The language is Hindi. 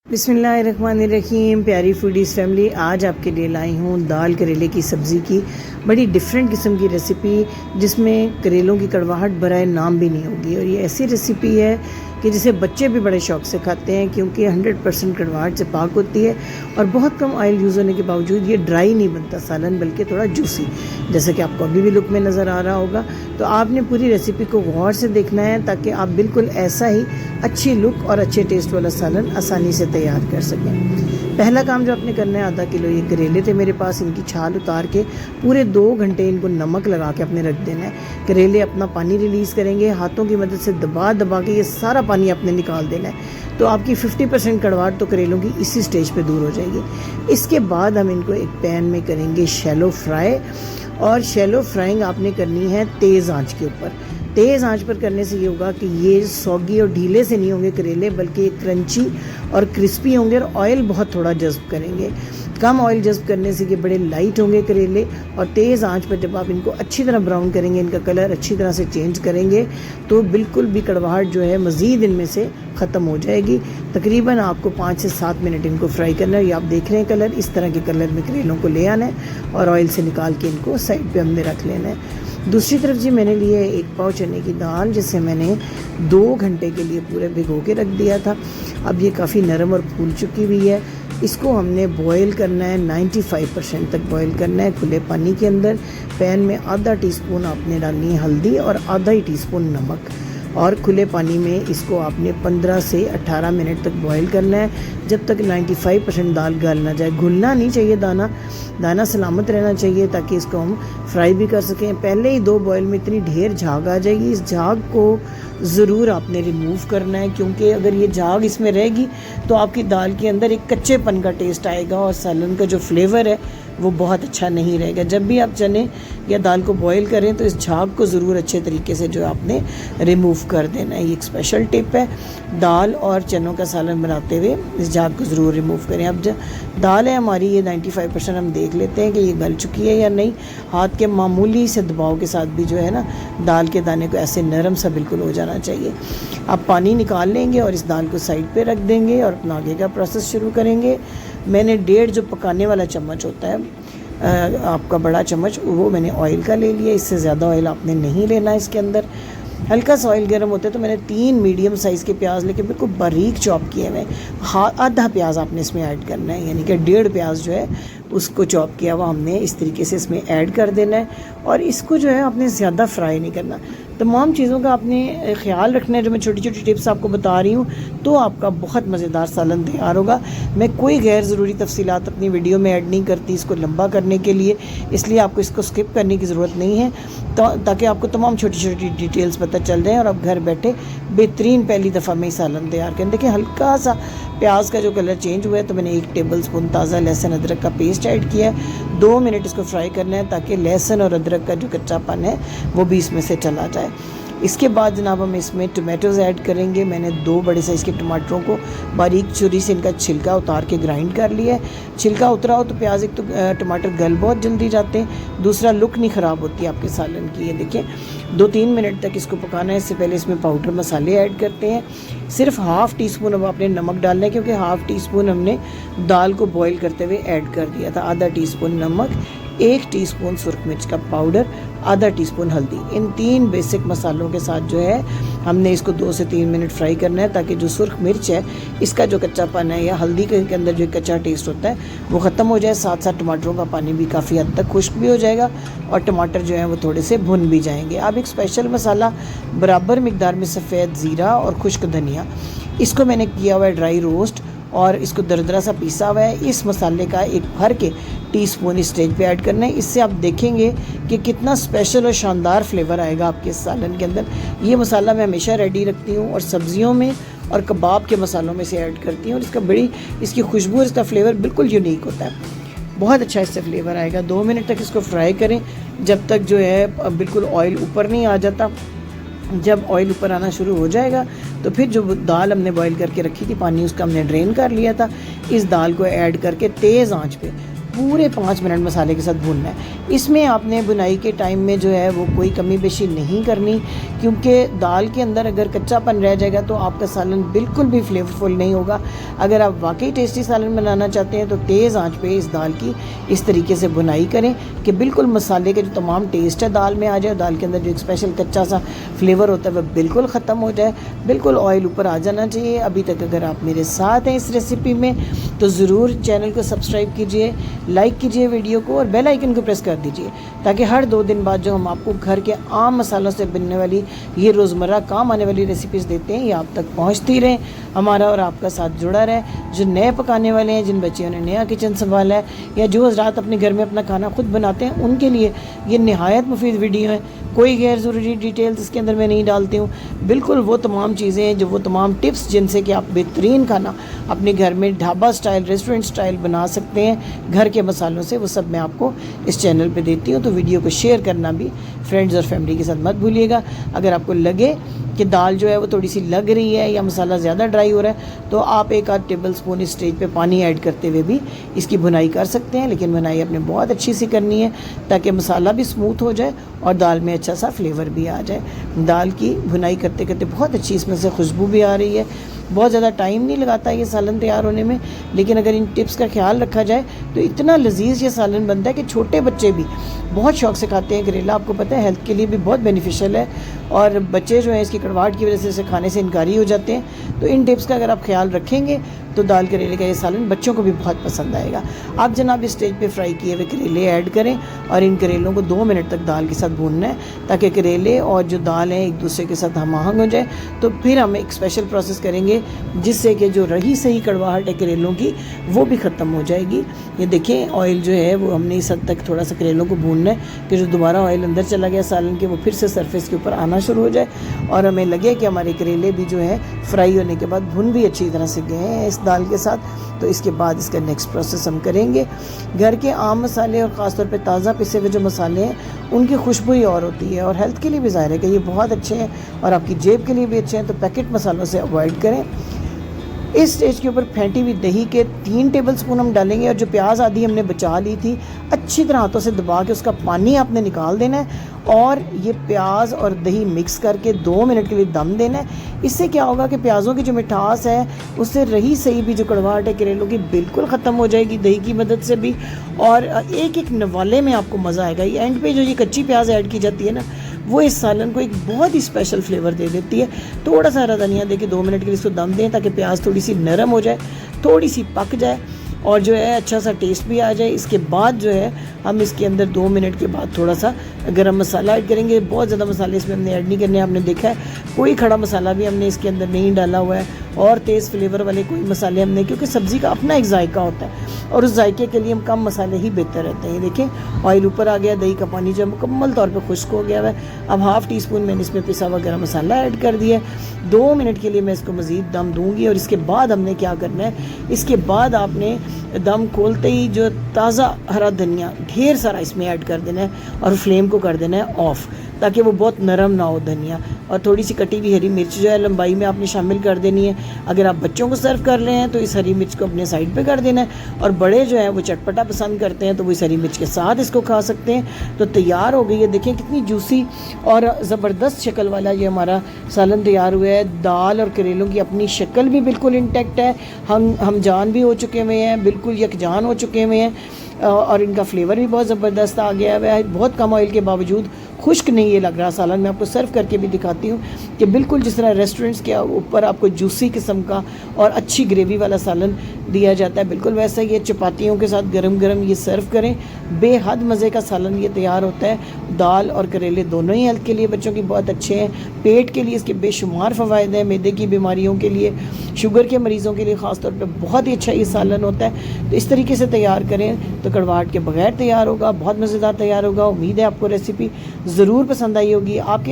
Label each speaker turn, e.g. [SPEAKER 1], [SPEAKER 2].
[SPEAKER 1] बिस्मिल्लाहिर्रहमानिर्रहीम। प्यारी फूडीज़ फैमिली, आज आपके लिए लाई हूँ दाल करेले की सब्ज़ी की बड़ी डिफरेंट किस्म की रेसिपी, जिसमें करेलों की कड़वाहट बराए नाम भी नहीं होगी। और ये ऐसी रेसिपी है कि जिसे बच्चे भी बड़े शौक़ से खाते हैं, क्योंकि 100% कड़वाहट से पाक होती है और बहुत कम ऑयल यूज़ होने के बावजूद ये ड्राई नहीं बनता सालन, बल्कि थोड़ा जूसी, जैसा कि आपको अभी भी लुक में नज़र आ रहा होगा। तो आपने पूरी रेसिपी को गौर से देखना है ताकि आप बिल्कुल ऐसा ही अच्छी लुक और अच्छे टेस्ट वाला सालन आसानी से तैयार कर सकें। पहला काम जो आपने करना है, आधा किलो ये करेले थे मेरे पास, इनकी छाल उतार के पूरे 2 घंटे इनको नमक लगा के अपने रख देना है। करेले अपना पानी रिलीज़ करेंगे, हाथों की मदद से दबा दबा के ये सारा पानी अपने निकाल देना है। तो आपकी 50% कड़वाहट तो करेलों की इसी स्टेज पे दूर हो जाएगी। इसके बाद हम इनको एक पैन में करेंगे शैलो फ्राई, और शैलो फ्राइंग आपने करनी है तेज़ आंच के ऊपर। तेज़ आंच पर करने से ये होगा कि ये सौगी और ढीले से नहीं होंगे करेले, बल्कि क्रंची और क्रिस्पी होंगे और ऑयल बहुत थोड़ा जज्ब करेंगे। कम ऑयल जज्ब करने से ये बड़े लाइट होंगे करेले। और तेज़ आंच पर जब आप इनको अच्छी तरह ब्राउन करेंगे, इनका कलर अच्छी तरह से चेंज करेंगे, तो बिल्कुल भी कड़वाहट जो है मज़ीद इनमें से ख़त्म हो जाएगी। तकरीबन आपको 5 से 7 मिनट इनको फ्राई करना है। ये आप देख रहे हैं कलर, इस तरह के कलर में करेलों को ले आना है और ऑयल से निकाल के इनको साइड पे हमने रख लेना है। दूसरी तरफ जी मैंने लिए 1 पाव चने की दाल, जिसे मैंने 2 घंटे के लिए पूरे भिगो के रख दिया था। अब ये काफ़ी नरम और फूल चुकी हुई है। इसको हमने बॉईल करना है, 95% तक बॉईल करना है खुले पानी के अंदर। पैन में आधा टीस्पून आपने डालनी है हल्दी और आधा ही टीस्पून नमक, और खुले पानी में इसको आपने 15 से 18 मिनट तक बॉईल करना है, जब तक 95% दाल गल ना जाए। घुलना नहीं चाहिए, दाना सलामत रहना चाहिए, ताकि इसको हम फ्राई भी कर सकें। पहले ही 2 बॉईल में इतनी ढेर झाग आ जाएगी। इस झाग को ज़रूर आपने रिमूव करना है, क्योंकि अगर ये झाग इसमें रहेगी तो आपकी दाल के अंदर एक कच्चेपन का टेस्ट आएगा और सालन का जो फ्लेवर है वो बहुत अच्छा नहीं रहेगा। जब भी आप चने या दाल को बॉईल करें तो इस झाग को ज़रूर अच्छे तरीके से जो आपने रिमूव कर देना है। ये एक स्पेशल टिप है, दाल और चनों का सालन बनाते हुए इस झाग को ज़रूर रिमूव करें। अब जब दाल है हमारी ये 95% हम देख लेते हैं कि ये गल चुकी है या नहीं। हाथ के मामूली से दबाव के साथ भी जो है ना, दाल के दाने को ऐसे नरम सा बिल्कुल हो जाना चाहिए। आप पानी निकाल लेंगे और इस दाल को साइड पे रख देंगे और अपना आगे का प्रोसेस शुरू करेंगे। मैंने 1.5 जो पकाने वाला चम्मच होता है, आपका बड़ा चम्मच, वो मैंने ऑयल का ले लिया। इससे ज़्यादा ऑयल आपने नहीं लेना है इसके अंदर। हल्का सा ऑयल गर्म होता है तो मैंने 3 मीडियम साइज़ के प्याज लेके बिल्कुल बारीक चॉप किए हुए, आधा प्याज आपने इसमें ऐड करना है, यानी कि 1.5 प्याज जो है उसको चॉप किया हुआ हमने इस तरीके से इसमें ऐड कर देना है। और इसको जो है आपने ज़्यादा फ्राई नहीं करना। तमाम चीज़ों का आपने ख्याल रखना है, जो मैं छोटी छोटी टिप्स आपको बता रही हूँ, तो आपका बहुत मज़ेदार सालन तैयार होगा। मैं कोई गैर ज़रूरी तफसीलात अपनी वीडियो में ऐड नहीं करती इसको लंबा करने के लिए, इसलिए आपको इसको स्किप करने की ज़रूरत नहीं है, ताकि आपको तमाम छोटी छोटी डिटेल्स पता चल जाएँ और आप घर बैठे बेहतरीन पहली दफ़ा में ही सालन तैयार करें। देखिए हल्का सा प्याज का जो कलर चेंज हुआ है, तो मैंने 1 टेबलस्पून ताज़ा लहसुन अदरक का पेस्ट ऐड किया है। 2 मिनट इसको फ्राई करना है, ताकि लहसुन और अदरक का जो कच्चापन है वो भी इसमें से चला जाए। इसके बाद जनाब हम इसमें टमाटोज़ ऐड करेंगे। मैंने 2 बड़े साइज़ के टमाटरों को बारीक छुरी से इनका छिलका उतार के ग्राइंड कर लिया है। छिलका उतरा हो तो प्याज, एक तो टमाटर गल बहुत जल्दी जाते हैं, दूसरा लुक नहीं ख़राब होती आपके सालन की। ये देखिए 2-3 मिनट तक इसको पकाना है। इससे पहले इसमें पाउडर मसाले ऐड करते हैं। सिर्फ ½ टीस्पून अब आपने नमक डालना है, क्योंकि ½ टीस्पून हमने दाल को बॉईल करते हुए ऐड कर दिया था। आधा टीस्पून नमक, 1 टीस्पून सुरख मिर्च का पाउडर, आधा टीस्पून हल्दी। इन 3 बेसिक मसालों के साथ जो है हमने इसको 2 से 3 मिनट फ्राई करना है, ताकि जो सुरख मिर्च है इसका जो कच्चापन है, या हल्दी के अंदर जो कच्चा टेस्ट होता है वो ख़त्म हो जाए। साथ साथ टमाटरों का पानी भी काफ़ी हद तक खुश्क भी हो जाएगा और टमाटर जो है वो थोड़े से भुन भी जाएंगे। अब एक स्पेशल मसाला, बराबर मिकदार में सफ़ेद ज़ीरा और खुश्क धनिया, इसको मैंने किया हुआ है ड्राई रोस्ट और इसको दरदरा सा पीसा हुआ है। इस मसाले का एक भर के टीस्पून इस स्टेज पे ऐड करना है। इससे आप देखेंगे कि कितना स्पेशल और शानदार फ्लेवर आएगा आपके सालन के अंदर। ये मसाला मैं हमेशा रेडी रखती हूँ और सब्जियों में और कबाब के मसालों में से ऐड करती हूँ, और इसकी खुशबू और इसका फ्लेवर बिल्कुल यूनिक होता है। बहुत अच्छा इससे फ्लेवर आएगा। 2 मिनट तक इसको फ्राई करें, जब तक जो है बिल्कुल ऑयल ऊपर नहीं आ जाता। जब ऑयल ऊपर आना शुरू हो जाएगा तो फिर जो दाल हमने बॉईल करके रखी थी, पानी उसका हमने ड्रेन कर लिया था, इस दाल को ऐड करके तेज़ आंच पे पूरे 5 मिनट मसाले के साथ भूनना है। इसमें आपने भुनाई के टाइम में जो है वो कोई कमी बेशी नहीं करनी, क्योंकि दाल के अंदर अगर कच्चापन रह जाएगा तो आपका सालन बिल्कुल भी फ्लेवरफुल नहीं होगा। अगर आप वाकई टेस्टी सालन बनाना चाहते हैं तो तेज़ आंच पे इस दाल की इस तरीके से भुनाई करें कि बिल्कुल मसाले के जो तमाम टेस्ट है दाल में आ जाए, दाल के अंदर जो एक स्पेशल कच्चा सा फ्लेवर होता है वह बिल्कुल ख़त्म हो जाए, बिल्कुल ऑयल ऊपर आ जाना चाहिए। अभी तक अगर आप मेरे साथ हैं इस रेसिपी में तो ज़रूर चैनल को सब्सक्राइब कीजिए, लाइक कीजिए वीडियो को और बेल आइकन को प्रेस कर दीजिए, ताकि हर 2 दिन बाद जो हम आपको घर के आम मसालों से बनने वाली ये रोज़मर्रा काम आने वाली रेसिपीज़ देते हैं ये आप तक पहुंचती रहें, हमारा और आपका साथ जुड़ा रहे। जो नए पकाने वाले हैं, जिन बच्चियों ने नया किचन संभाला है या जो हज़रात अपने घर में अपना खाना खुद बनाते हैं, उनके लिए ये नहायत मुफीद वीडियो है। कोई गैर ज़रूरी डिटेल्स इसके अंदर मैं नहीं डालती हूँ, बिल्कुल वो तमाम चीज़ें हैं, जो वो तमाम टिप्स जिनसे कि आप बेहतरीन खाना अपने घर में ढाबा स्टाइल, रेस्टोरेंट स्टाइल बना सकते हैं घर के मसालों से, वो सब मैं आपको इस चैनल पे देती हूँ। तो वीडियो को शेयर करना भी फ्रेंड्स और फैमिली के साथ मत भूलिएगा। अगर आपको लगे कि दाल जो है वो थोड़ी सी लग रही है या मसाला ज़्यादा ड्राई हो रहा है तो आप 1 आध टेबल स्पून इस स्टेज पे पानी ऐड करते हुए भी इसकी भुनाई कर सकते हैं, लेकिन भुनाई अपने बहुत अच्छी सी करनी है ताकि मसाला भी स्मूथ हो जाए और दाल में अच्छा सा फ्लेवर भी आ जाए। दाल की भुनाई करते करते बहुत अच्छी इसमें से खुशबू भी आ रही है। बहुत ज़्यादा टाइम नहीं लगाता ये सालन तैयार होने में, लेकिन अगर इन टिप्स का ख्याल रखा जाए तो इतना लजीज ये सालन बनता है कि छोटे बच्चे भी बहुत शौक से खाते हैं। करेला आपको पता है हेल्थ के लिए भी बहुत बेनिफिशियल है और बच्चे जो हैं इसकी कड़वाहट की वजह से इसे खाने से इनकारी हो जाते हैं। तो इन टिप्स का अगर आप ख्याल रखेंगे तो दाल करेले का ये सालन बच्चों को भी बहुत पसंद आएगा। आप जनाब इस स्टेज पे फ्राई किए हुए करेले ऐड करें और इन करेलों को 2 मिनट तक दाल के साथ भूनना है ताकि करेले और जो दाल है एक दूसरे के साथ हम-आहंग हो जाए। तो फिर हम एक स्पेशल प्रोसेस करेंगे जिससे कि जो रही सही कड़वाहट है करेलों की वो भी ख़त्म हो जाएगी। ये देखें ऑयल जो है वो हमने इस हद तक थोड़ा सा करेलों को भूनना है कि जो दोबारा ऑयल अंदर चला गया सालन के वो फिर से सरफेस के ऊपर आना शुरू हो जाए और हमें लगे कि हमारे करेले भी जो है फ्राई होने के बाद भुन भी अच्छी तरह से गए हैं इस दाल के साथ। तो इसके बाद इसका नेक्स्ट प्रोसेस हम करेंगे। घर के आम मसाले और ख़ासतौर पे ताज़ा पिसे हुए जो मसाले हैं उनकी खुशबू ही और होती है और हेल्थ के लिए भी ज़ाहिर है कि ये बहुत अच्छे हैं और आपकी जेब के लिए भी अच्छे हैं। तो पैकेट मसालों से अवॉइड करें। इस स्टेज के ऊपर फेंटी हुई दही के 3 टेबल स्पून हम डालेंगे और जो प्याज आदि हमने बचा ली थी अच्छी तरह हाथों से दबा के उसका पानी आपने निकाल देना है और ये प्याज और दही मिक्स करके 2 मिनट के लिए दम देना है। इससे क्या होगा कि प्याज़ों की जो मिठास है उससे रही सही भी जो कड़वाहट है करेलों की बिल्कुल ख़त्म हो जाएगी दही की मदद से भी, और एक एक नवाले में आपको मज़ा आएगा। ये एंड पे जो ये कच्ची प्याज ऐड की जाती है ना वो इस सालन को एक बहुत ही स्पेशल फ्लेवर दे देती है। थोड़ा सा हरा धनिया दे के 2 मिनट के लिए इसको दम दें ताकि प्याज थोड़ी सी नरम हो जाए, थोड़ी सी पक जाए और जो है अच्छा सा टेस्ट भी आ जाए। इसके बाद जो है हम इसके अंदर 2 मिनट के बाद थोड़ा सा गरम मसाला ऐड करेंगे। बहुत ज़्यादा मसाले इसमें हमने ऐड नहीं करने, आपने देखा है कोई खड़ा मसाला भी हमने इसके अंदर नहीं डाला हुआ है और तेज़ फ्लेवर वाले कोई मसाले हमने, क्योंकि सब्ज़ी का अपना एक जायका होता है और उस जायके के लिए हम कम मसाले ही बेहतर रहते हैं। देखें ऑयल ऊपर आ गया, दही का पानी जो मुकम्मल तौर पर खुश्क हो गया है। अब ½ टी स्पून मैंने इसमें पिसा हुआ गरम मसाला ऐड कर दिया है। 2 मिनट के लिए मैं इसको मज़ीद दम दूँगी और इसके बाद हमने क्या करना है, इसके बाद आपने दम खोलते ही जो ताज़ा हरा धनिया ढेर सारा इसमें ऐड कर देना है और फ्लेम को कर देना है ऑफ़ ताकि वो बहुत नरम ना हो धनिया। और थोड़ी सी कटी हुई हरी मिर्च जो है लंबाई में आपने शामिल कर देनी है। अगर आप बच्चों को सर्व कर रहे हैं तो इस हरी मिर्च को अपने साइड पे कर देना है और बड़े जो हैं वो चटपटा पसंद करते हैं तो वो इस हरी मिर्च के साथ इसको खा सकते हैं। तो तैयार हो गई है, देखें कितनी जूसी और ज़बरदस्त शक्ल वाला ये हमारा सालन तैयार हुआ है। दाल और करेलों की अपनी शक्ल भी बिल्कुल इंटैक्ट है, हम जान भी हो चुके हुए हैं, बिल्कुल यकजान हो चुके हुए हैं और इनका फ्लेवर भी बहुत ज़बरदस्त आ गया है। बहुत कम ऑयल के बावजूद खुश्क नहीं ये लग रहा सालन। मैं आपको सर्व करके भी दिखाती हूँ कि बिल्कुल जिस तरह रेस्टोरेंट्स के ऊपर आपको जूसी किस्म का और अच्छी ग्रेवी वाला सालन दिया जाता है बिल्कुल वैसा ही चपातियों के साथ गरम गरम ये सर्व करें। बेहद मज़े का सालन ये तैयार होता है। दाल और करेले दोनों ही हेल्थ के लिए बच्चों की बहुत अच्छे हैं, पेट के लिए इसके बेशुमार फ़वाइद हैं, मैदे की बीमारियों के लिए, शुगर के मरीज़ों के लिए ख़ास तौर पे बहुत ही अच्छा ये सालन होता है। तो इस तरीके से तैयार करें तो कड़वाहट के बगैर तैयार होगा, बहुत मज़ेदार तैयार होगा। उम्मीद है आपको रेसिपी ज़रूर पसंद आई होगी। आपके